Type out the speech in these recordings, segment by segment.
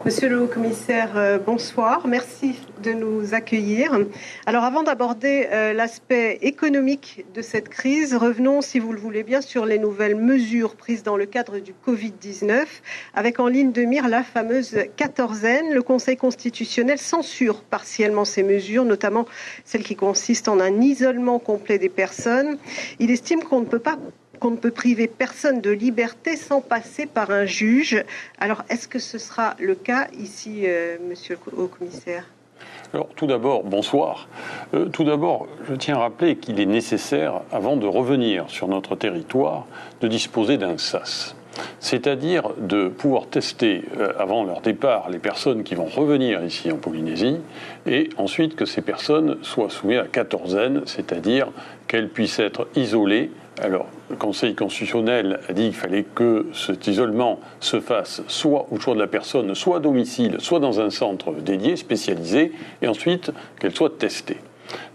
Monsieur le Haut-Commissaire, bonsoir. Merci de nous accueillir. Alors, avant d'aborder l'aspect économique de cette crise, revenons, si vous le voulez bien, sur les nouvelles mesures prises dans le cadre du Covid-19, avec en ligne de mire la fameuse quatorzaine. Le Conseil constitutionnel censure partiellement ces mesures, notamment celles qui consistent en un isolement complet des personnes. Il estime qu'on ne peut priver personne de liberté sans passer par un juge. Alors, est-ce que ce sera le cas ici, monsieur le haut-commissaire ? Alors, tout d'abord, bonsoir. Tout d'abord, je tiens à rappeler qu'il est nécessaire, avant de revenir sur notre territoire, de disposer d'un SAS. C'est-à-dire de pouvoir tester avant leur départ les personnes qui vont revenir ici en Polynésie et ensuite que ces personnes soient soumises à quatorzaine, c'est-à-dire qu'elles puissent être isolées. Alors, le Conseil constitutionnel a dit qu'il fallait que cet isolement se fasse soit au choix de la personne, soit à domicile, soit dans un centre dédié, spécialisé, et ensuite qu'elle soit testée.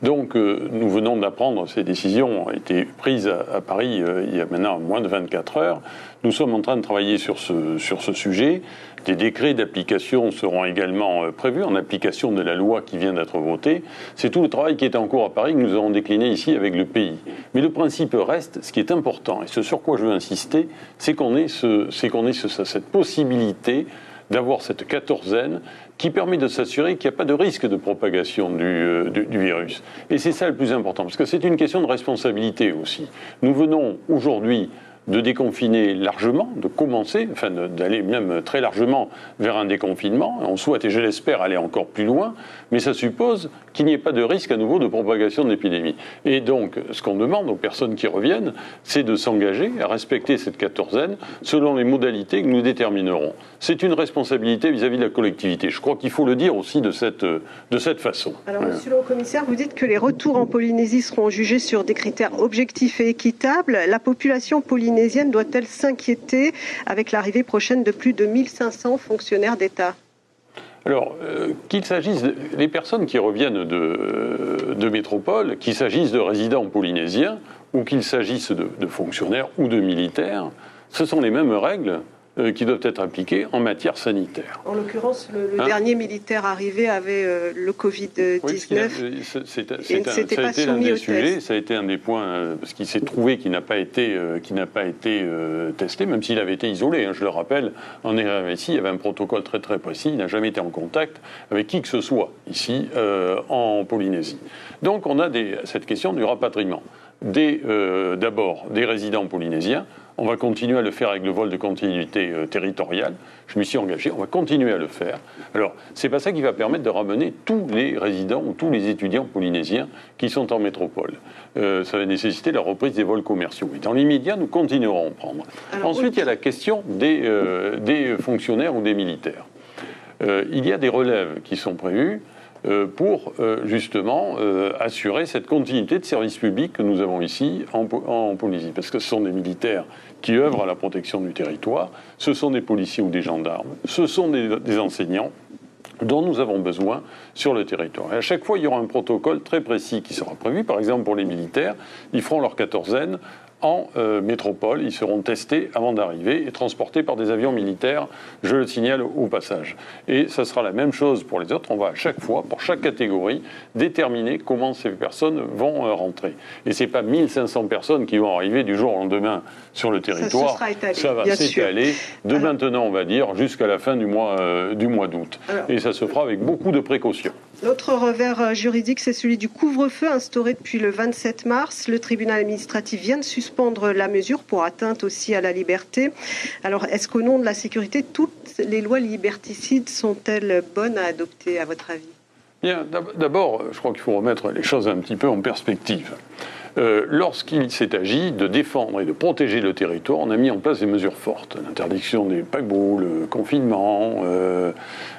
Donc, nous venons d'apprendre, ces décisions ont été prises à Paris il y a maintenant moins de 24 heures. Nous sommes en train de travailler sur ce sujet. Des décrets d'application seront également prévus en application de la loi qui vient d'être votée. C'est tout le travail qui est en cours à Paris que nous avons décliné ici avec le pays. Mais le principe reste, ce qui est important, et ce sur quoi je veux insister, c'est qu'on ait cette possibilité d'avoir cette quatorzaine qui permet de s'assurer qu'il n'y a pas de risque de propagation du virus. Et c'est ça le plus important, parce que c'est une question de responsabilité aussi. Nous venons aujourd'hui de déconfiner largement, de commencer, enfin d'aller même très largement vers un déconfinement. On souhaite, et je l'espère, aller encore plus loin, mais ça suppose qu'il n'y ait pas de risque à nouveau de propagation de l'épidémie. Et donc, ce qu'on demande aux personnes qui reviennent, c'est de s'engager à respecter cette quatorzaine selon les modalités que nous déterminerons. C'est une responsabilité vis-à-vis de la collectivité. Je crois qu'il faut le dire aussi de cette façon. Alors, monsieur le haut-commissaire, vous dites que les retours en Polynésie seront jugés sur des critères objectifs et équitables. La population polynésienne doit-elle s'inquiéter avec l'arrivée prochaine de plus de 1500 fonctionnaires d'État ? Alors, qu'il s'agisse des personnes qui reviennent de métropole, qu'il s'agisse de résidents polynésiens ou qu'il s'agisse de fonctionnaires ou de militaires, ce sont les mêmes règles qui doivent être appliquées en matière sanitaire. En l'occurrence, le dernier militaire arrivé avait le Covid-19 et ne s'était pas soumis au test. Ça a été un des points, parce qu'il s'est trouvé qu'il n'a pas été testé, même s'il avait été isolé. Je le rappelle, en RRSI, il y avait un protocole très très précis, il n'a jamais été en contact avec qui que ce soit ici en Polynésie. Donc on a cette question du rapatriement. D'abord des résidents polynésiens. On va continuer à le faire avec le vol de continuité territoriale. Je m'y suis engagé, on va continuer à le faire. Alors, c'est pas ça qui va permettre de ramener tous les résidents ou tous les étudiants polynésiens qui sont en métropole. Ça va nécessiter la reprise des vols commerciaux. Et dans l'immédiat, nous continuerons à en prendre. Ensuite, il y a la question des fonctionnaires ou des militaires. Il y a des relèves qui sont prévues pour justement assurer cette continuité de service public que nous avons ici en Polynésie. Parce que ce sont des militaires qui œuvrent à la protection du territoire, ce sont des policiers ou des gendarmes, ce sont des enseignants dont nous avons besoin sur le territoire. Et à chaque fois, il y aura un protocole très précis qui sera prévu. Par exemple, pour les militaires, ils feront leur quatorzaine en métropole, ils seront testés avant d'arriver et transportés par des avions militaires, je le signale au passage. Et ça sera la même chose pour les autres, on va à chaque fois, pour chaque catégorie, déterminer comment ces personnes vont rentrer. Et ce n'est pas 1500 personnes qui vont arriver du jour au lendemain sur le territoire, ça va s'étaler de maintenant, on va dire, jusqu'à la fin du mois d'août. Et ça se fera avec beaucoup de précautions. L'autre revers juridique, c'est celui du couvre-feu instauré depuis le 27 mars. Le tribunal administratif vient de suspendre la mesure pour atteinte aussi à la liberté. Alors, est-ce qu'au nom de la sécurité, toutes les lois liberticides sont-elles bonnes à adopter, à votre avis ? Bien, d'abord, je crois qu'il faut remettre les choses un petit peu en perspective. Lorsqu'il s'est agi de défendre et de protéger le territoire, on a mis en place des mesures fortes. L'interdiction des paquebots, le confinement,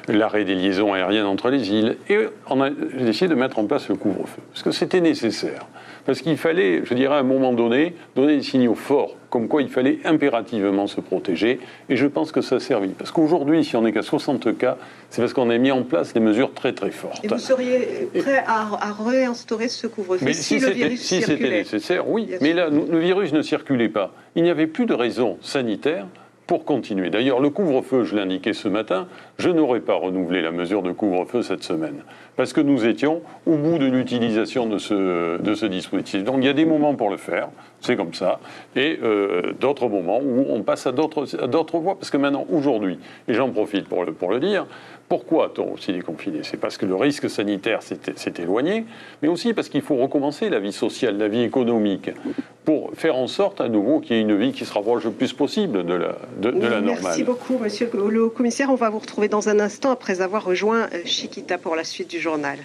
l'arrêt des liaisons aériennes entre les îles. Et on a décidé de mettre en place le couvre-feu. Parce que c'était nécessaire. Parce qu'il fallait, je dirais, à un moment donné, donner des signaux forts, comme quoi il fallait impérativement se protéger. Et je pense que ça a servi. Parce qu'aujourd'hui, si on n'est qu'à 60 cas, c'est parce qu'on a mis en place des mesures très très fortes. Et vous seriez prêt à réinstaurer ce couvre-feu si le virus circulait ? Si c'était nécessaire, oui. Mais là, le virus ne circulait pas. Il n'y avait plus de raison sanitaire pour continuer. D'ailleurs, le couvre-feu, je l'indiquais ce matin, je n'aurais pas renouvelé la mesure de couvre-feu cette semaine, parce que nous étions au bout de l'utilisation de ce dispositif. Donc il y a des moments pour le faire, c'est comme ça, et d'autres moments où on passe à d'autres voies, parce que maintenant, aujourd'hui, et j'en profite pour le dire, pourquoi a-t-on aussi déconfiné? C'est parce que le risque sanitaire s'est éloigné, mais aussi parce qu'il faut recommencer la vie sociale, la vie économique, pour faire en sorte à nouveau qu'il y ait une vie qui se rapproche le plus possible de la normale. Merci beaucoup, monsieur le commissaire. On va vous retrouver dans un instant après avoir rejoint Chiquita pour la suite du journal.